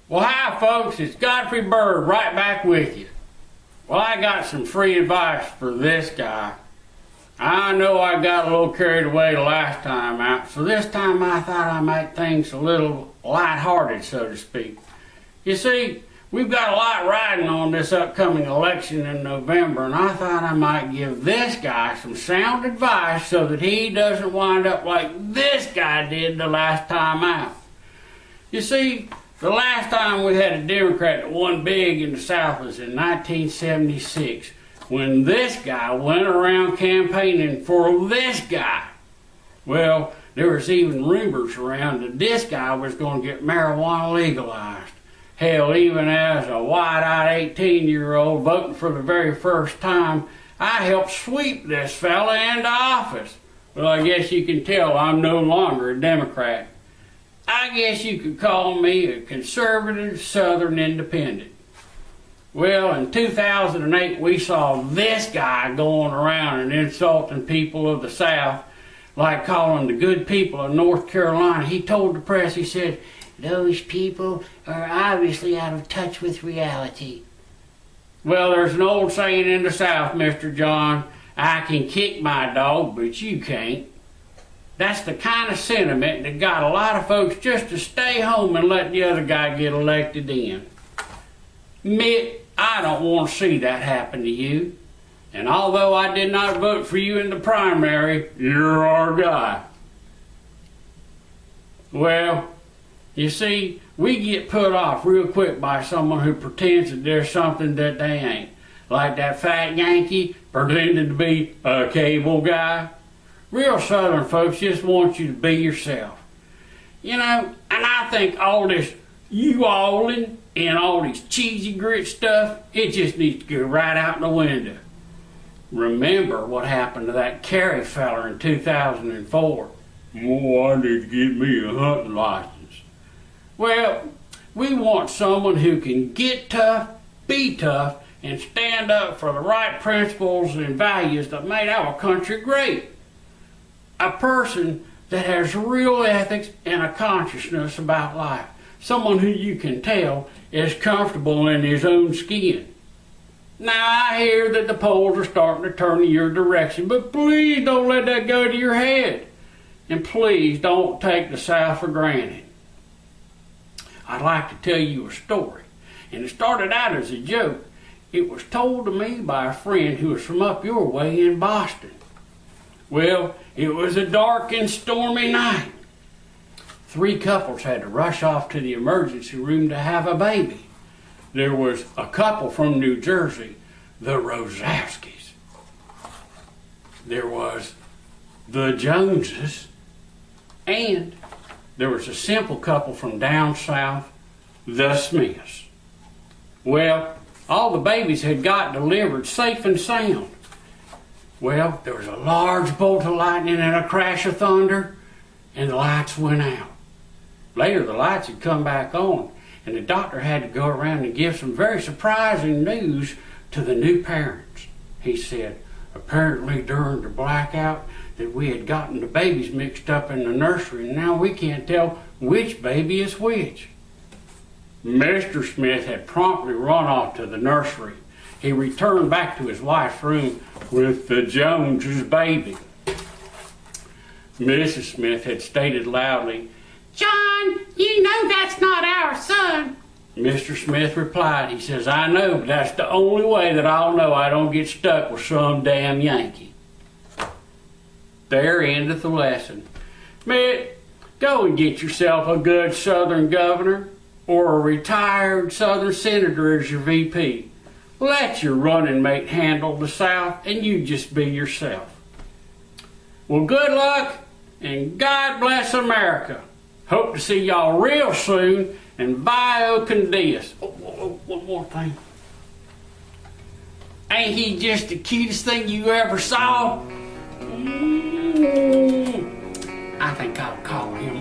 Well, hi folks, it's Godfrey Byrd right back with you. Well, I got some free advice for this guy. I know I got a little carried away the last time out, so this time I thought I'd make things a little lighthearted, so to speak. You see, we've got a lot riding on this upcoming election in November, and I thought I might give this guy some sound advice so that he doesn't wind up like this guy did the last time out. You see, the last time we had a Democrat that won big in the South was in 1976, when this guy went around campaigning for this guy. Well, there was even rumors around that this guy was going to get marijuana legalized. Hell, even as a wide-eyed 18-year-old voting for the very first time, I helped sweep this fella into office. Well, I guess you can tell I'm no longer a Democrat. I guess you could call me a conservative Southern independent. Well, in 2008, we saw this guy going around and insulting people of the South, like calling the good people of North Carolina. He told the press, he said, "Those people are obviously out of touch with reality." Well, there's an old saying in the South, Mr. John, "I can kick my dog, but you can't." That's the kind of sentiment that got a lot of folks just to stay home and let the other guy get elected in. Mitt, I don't want to see that happen to you. And although I did not vote for you in the primary, you're our guy. Well, you see, we get put off real quick by someone who pretends that there's something that they ain't. Like that fat Yankee pretending to be a cable guy. Real Southern folks just want you to be yourself. You know, and I think all this you-alling and all this cheesy grit stuff, it just needs to go right out the window. Remember what happened to that Kerry feller in 2004. "Oh, I need to get me a hunting license." Well, we want someone who can get tough, be tough, and stand up for the right principles and values that made our country great. A person that has real ethics and a consciousness about life. Someone who you can tell is comfortable in his own skin. Now, I hear that the polls are starting to turn in your direction, but please don't let that go to your head. And please don't take the South for granted. I'd like to tell you a story, and it started out as a joke. It was told to me by a friend who was from up your way in Boston. Well, it was a dark and stormy night. 3 couples had to rush off to the emergency room to have a baby. There was a couple from New Jersey, the Rosowskis. There was the Joneses. And there was a simple couple from down south, the Smiths. Well, all the babies had got delivered safe and sound. Well, there was a large bolt of lightning and a crash of thunder, and the lights went out. Later, the lights had come back on, and the doctor had to go around and give some very surprising news to the new parents. He said, apparently during the blackout, that we had gotten the babies mixed up in the nursery, and now we can't tell which baby is which. Mr. Smith had promptly run off to the nursery. He returned back to his wife's room with the Joneses' baby. Mrs. Smith had stated loudly, "John, you know that's not our son." Mr. Smith replied, he says, "I know, but that's the only way that I'll know I don't get stuck with some damn Yankee." There endeth the lesson. Mitt, go and get yourself a good Southern governor or a retired Southern senator as your VP. Let your running mate handle the South, and you just be yourself. Well, good luck, and God bless America. Hope to see y'all real soon, and bio con Dios. Oh, one more thing. Ain't he just the cutest thing you ever saw? I think I'll call him.